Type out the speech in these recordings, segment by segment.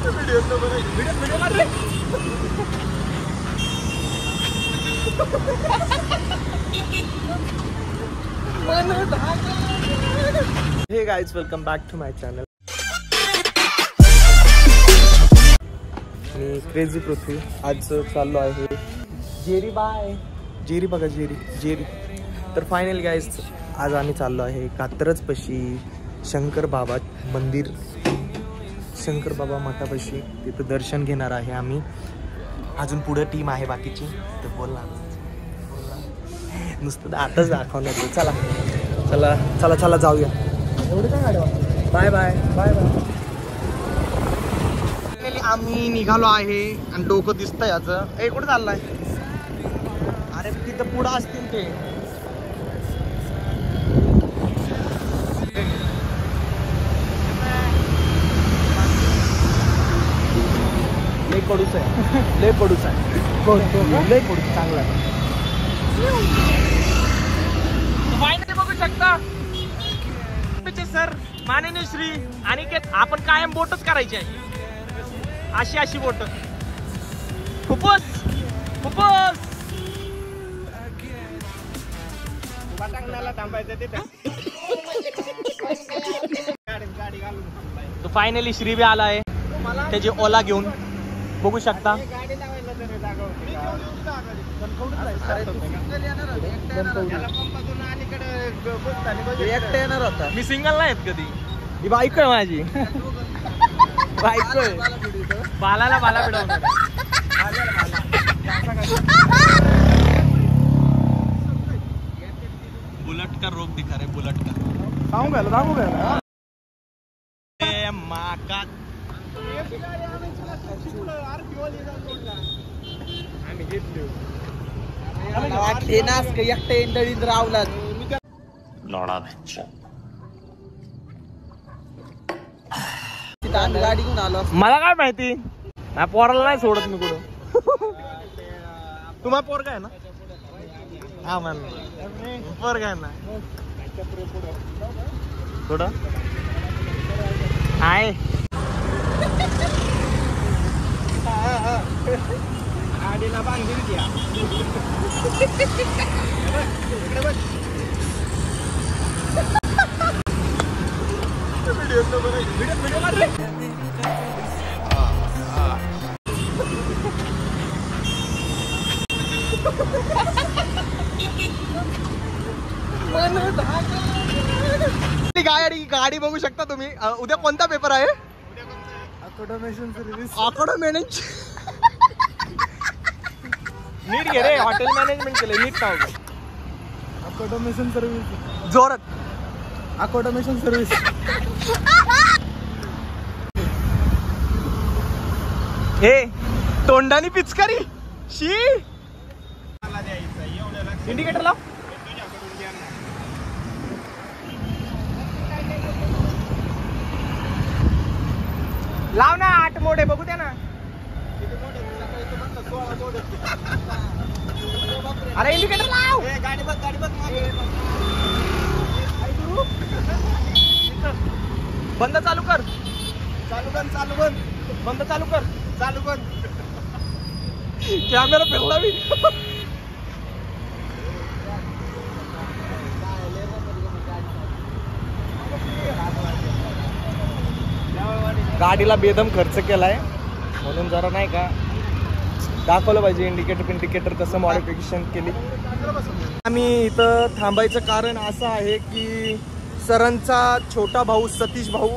Hey guys, welcome back to my channel. मी crazy Prithvi. आज चाललो आहे जेरी. बाय जेरी. बघा जेरी. तर फायनल गाईज, आज आम्ही चाललो आहे कात्रज पशी शंकर बाबा मंदिर, शंकर बाबा मठापाशी. तिथं दर्शन घेणार आहे आम्ही. अजून पुढे टीम आहे बाकीची, तर बोलणार नुसतं आताच दाखवणार. चला चला चला चला जाऊया. एवढं काय गाडी. Bye bye bye bye. आम्ही निघालो आहे आणि डोकं दिसतं याचं. कुठं चाललंय? अरे तिथं पुढं असतील ते. लय पडूच आहे, लय पडूच आहे, लय पडूच. चांगला आहे. बघू शकता सर, माननीय श्री अनिकेत, आपण कायम बोटच करायची आहे. अशी बोट. फुफुस फुफुस थांबायचं तिथे. तो फायनली श्री बी आला आहे त्याची ओला घेऊन. बघू शकता. एकटा येणार होता. मी सिंगल नाही कधी. ही बायको आहे माझी. बायको आहे. बाला पिढवणार. बुलेट का रोग दिखा रे, बुलेट का. सांगू घ्यायला माका वाटते ना एकटा इंडळीत रावला लोडा. गाडी घेऊन आलो. मला काय माहिती, माझ्या पोराला नाही सोडत मी कुठं. तुम्हाला पोर काय ना? हा म्हण पोर काय ना कुठं आहे. गाडीला बांधली द्या. गाडी बघू शकता तुम्ही. उद्या कोणता पेपर आहे? नीट घे रे, हॉटेल मॅनेजमेंट केलं. नीट नाव घे. Accommodation service. जोरात अकोमोडेशन सर्व्हिस. हे तोंडानी पिचकारी. शी इंडिकेटर लाव. लाव ना. 8 मोडे बघू द्या ना. अरे इंडिकेटर लाव. गाडी बघ. बंद चालू कर. बंद चालू कर. कॅमेरा फिरला मी. गाडीला बेदम खर्च केलाय म्हणून जरा नाही का दाखवलं पाहिजे. इंडिकेटर कसं मॉडिफिकेशन केली. आम्ही इथं थांबायचं कारण असं आहे की सरांचा छोटा भाऊ सतीश भाऊ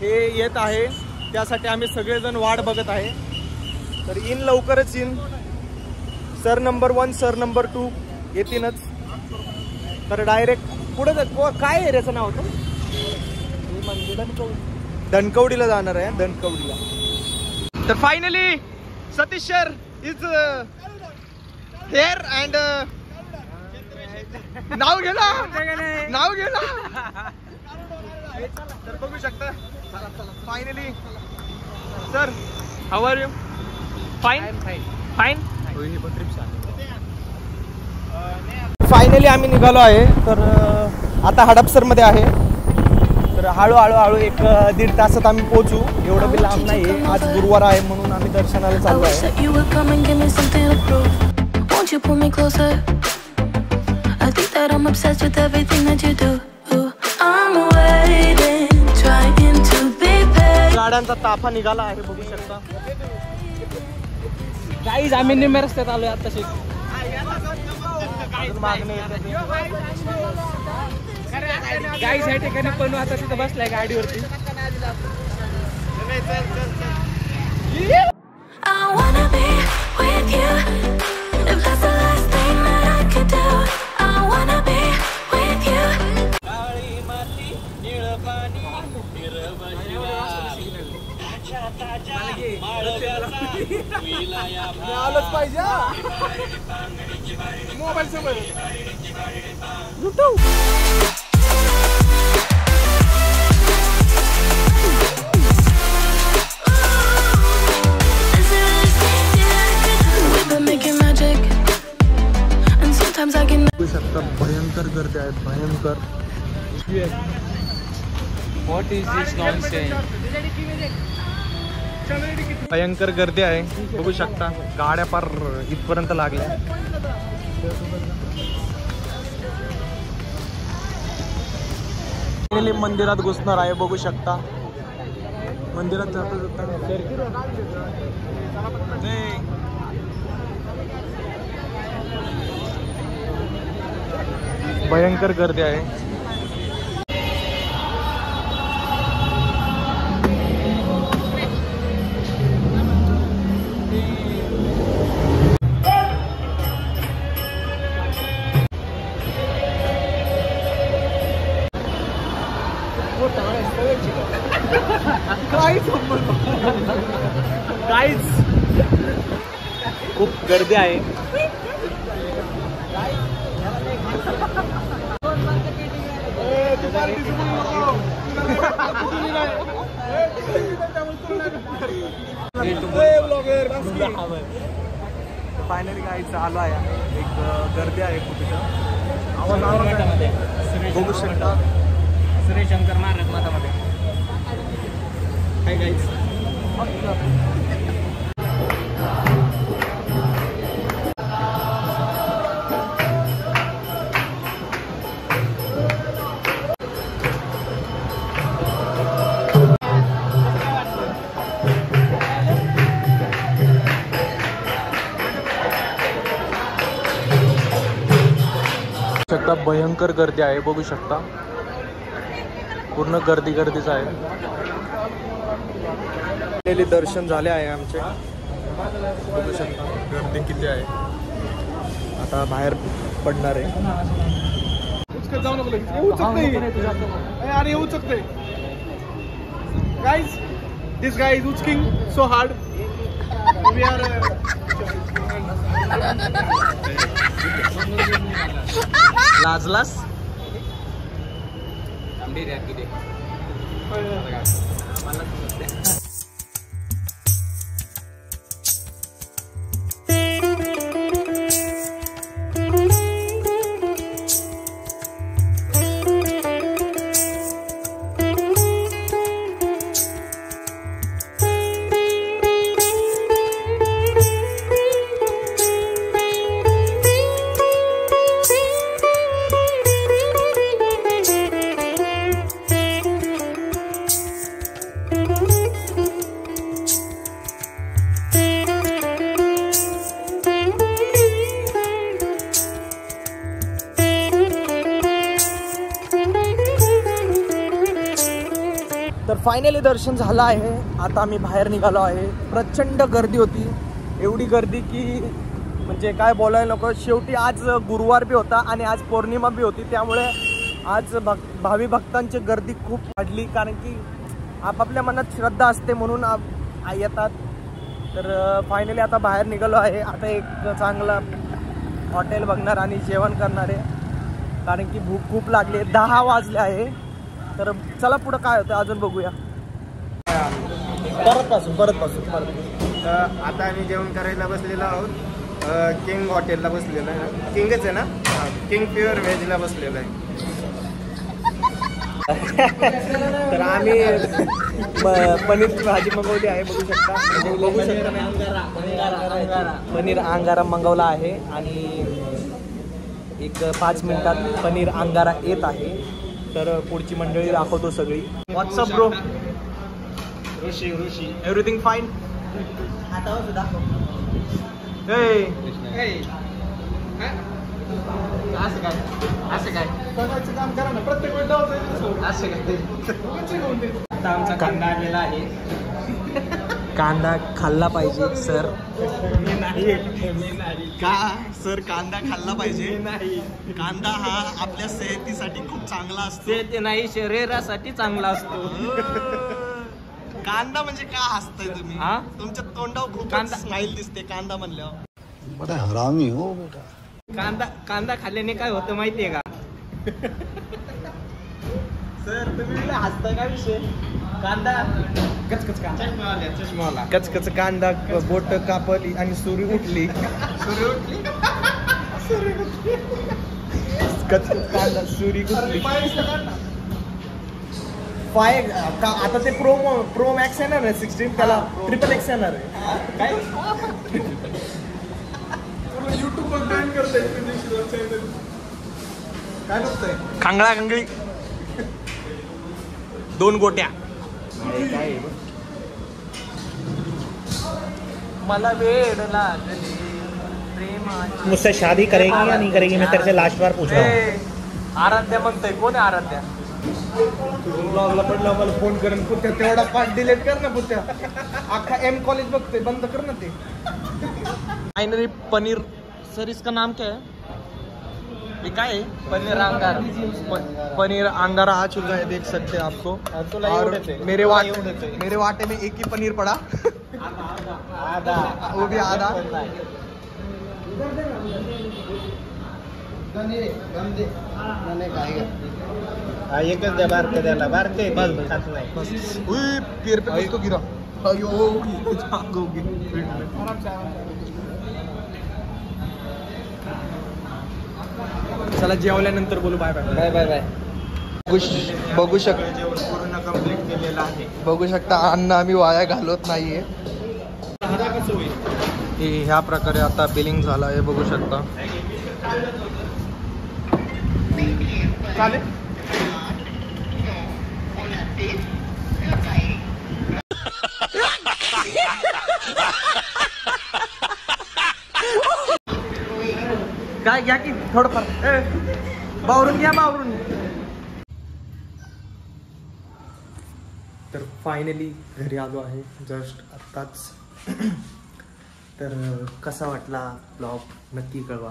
हे येत आहे, त्यासाठी आम्ही सगळेजण वाट बघत आहे. तर लवकरच येईन. Sir number 1 sir number 2 येतीलच. तर डायरेक्ट पुढे काय एरियाचं नाव होतं? धनकवडीला जाणार आहे. धनकवडीला. तर finally Satish sir is hair and now गेला. तर बघू शकता. Finally sir, how are you? Fine. Finally आम्ही निघालो आहे. तर आता हडपसर मध्ये आहे. तर तर हळूहळू एक 1.5 तासात आम्ही पोहोचू. एवढं बी लांब नाही आहे. आज गुरुवार आहे म्हणून आम्ही दर्शनाला चाललो आहे. गाड्यांचा ताफा निघाला आहे बघू शकता. गाईज आम्ही निम्या रस्त्यात आलोय आता. गाईज ह्या ठिकाणी पण आता तिथं बसलाय गाडीवरती. आलंच पाहिजे मोबाईल समोर. बघू शकता भयंकर गर्दी आहेत. भयंकर. What is this nonsense? भयंकर गर्दी आहे बघू शकता. गाड्या पार इथपर्यंत लागल्या. मंदिरात घुसणार आहे बघू शकता. मंदिरात जाता भयंकर गर्दी आहे. गाईज खूप गर्दी आहे. फायनली गाईज आलो आहे. एक गर्दी आहे खूप इथं. बघू शकता श्री शंकर महाराज मठामध्ये. Hi guys. शकता भयंकर गर्दी आहे बघू शकता. पूर्ण गर्दीच आहे. दर्शन झाले आहे आमचे. बघू शकता गर्दी किती आहे. आता बाहेर पडणार आहे. अरे येऊ शकते. गाईज दिस गाय इज उचकिंग सो हार्ड. वी आर लाजलास. तर फायनली दर्शन झालं आहे. आता आम्ही बाहेर निघालो आहे. प्रचंड गर्दी होती. एवढी गर्दी की म्हणजे काय बोलायला नको. शेवटी आज गुरुवार बी होता आणि आज पौर्णिमा बी होती. त्यामुळे आज भावी भक्तांची गर्दी खूप वाढली. कारण की आपापल्या मनात श्रद्धा असते म्हणून येतात. तर फायनली आता बाहेर निघालो आहे. आता एक चांगला हॉटेल बघणार आणि जेवण करणार आहे. कारण की भूक खूप लागली. 10 वाजले आहे. तर चला पुढं काय होतं अजून बघूया. परत पासून आता आम्ही जेवण करायला बसलेलो आहोत. किंग हॉटेलला बसलेलो आहे. किंगच आहे ना. किंग प्युअर व्हेजला बसलेलो आहे. तर आम्ही पनीरची भाजी मागवली आहे, बघू शकता. पनीर अंगारा मागवला आहे आणि एक 5 मिनिटात पनीर अंगारा येत आहे. तर पुढची मंडळी दाखवतो सगळी. व्हॉट्सअप ब्रो, ऋषी एव्हरीथिंग फाईन. असं काय काम करा ना, प्रत्येक वेळ असं काय. आता आमचा कांदा आलेला आहे. कांदा खाल्ला पाहिजे सर. मी नाही का सर कांदा खाल्ला पाहिजे? नाही. कांदा हा आपल्या सेहतीसाठी खूप चांगला असतो. ते नाही, शरीरासाठी चांगला असतो. कांदा म्हणजे का हसताय तुम्ही? हा? तुमच्या तोंडावर खूप कांदा स्माइल दिसते कांदा म्हणल्यावर. बड़ा हरामी हो बेटा. कांदा खाल्ल्याने काय होतं माहितीये का? सर तुम्ही हसताय का विषय? कांदा कचकच चष्मावाला कचकच कांदा बोट कापली आणि सुरी उठली. कचकच कांदा सुरी उठली. आता ते प्रो मॅक्स येणार आहे 16, त्याला XXX येणार आहे. काय युट्यूब बॅन करतोय काय बघतोय? खांगळा खांगळी 2 गोट्या. मला वेळ लागली प्रेमाची. मुझसे शादी करेगी या नहीं करेगी, मैं तेरे से लास्ट बार पूछ रहा हूँ. आराध्या म्हणतोय. कोण आहे आराध्या? ब्लॉगला पडलं मला फोन करून. पुत्या तेवढा पार्ट डिलीट कर ना पुत्या. अख्खा M कॉलेज बघतोय, बंद कर ना ते. फायनली पनीर. सर इसका नाम क्या है? ये क्या है? पनीर अंगार. पनीर अंगारा आ चुका है, देख सकते हैं आपको. और मेरे वाटे में एक ही पनीर पड़ा. आधा वो भी आधा. एकच द्या बारके द्यायला. बारके खात नाही. उई, पैर पे कुछ तो गिरा. अयो जाग होगी. चला जेवल्यानंतर बोलू. Bye bye bye bye. बघू पूर्ण कंप्लीट केलेला आहे. बघू शकता अन्न आम्ही वाया घालवत नाहीये. ह्या प्रकारे आता बिलिंग झालं आहे, बघू शकता. चालेल. काय घ्या की थोडंफार. बावरून घ्या, बावरून. तर फायनली घरी आलो आहे जस्ट आत्ताच. तर कसा वाटला ब्लॉग नक्की कळवा.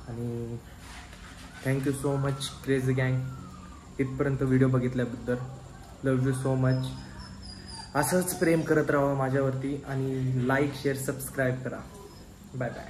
आणि थँक्यू सो मच क्रेझी गँग इथपर्यंत व्हिडिओ बघितल्याबद्दल. Love you so much. असंच प्रेम करत राहा माझ्यावरती आणि लाईक शेअर सबस्क्राईब करा. Bye bye.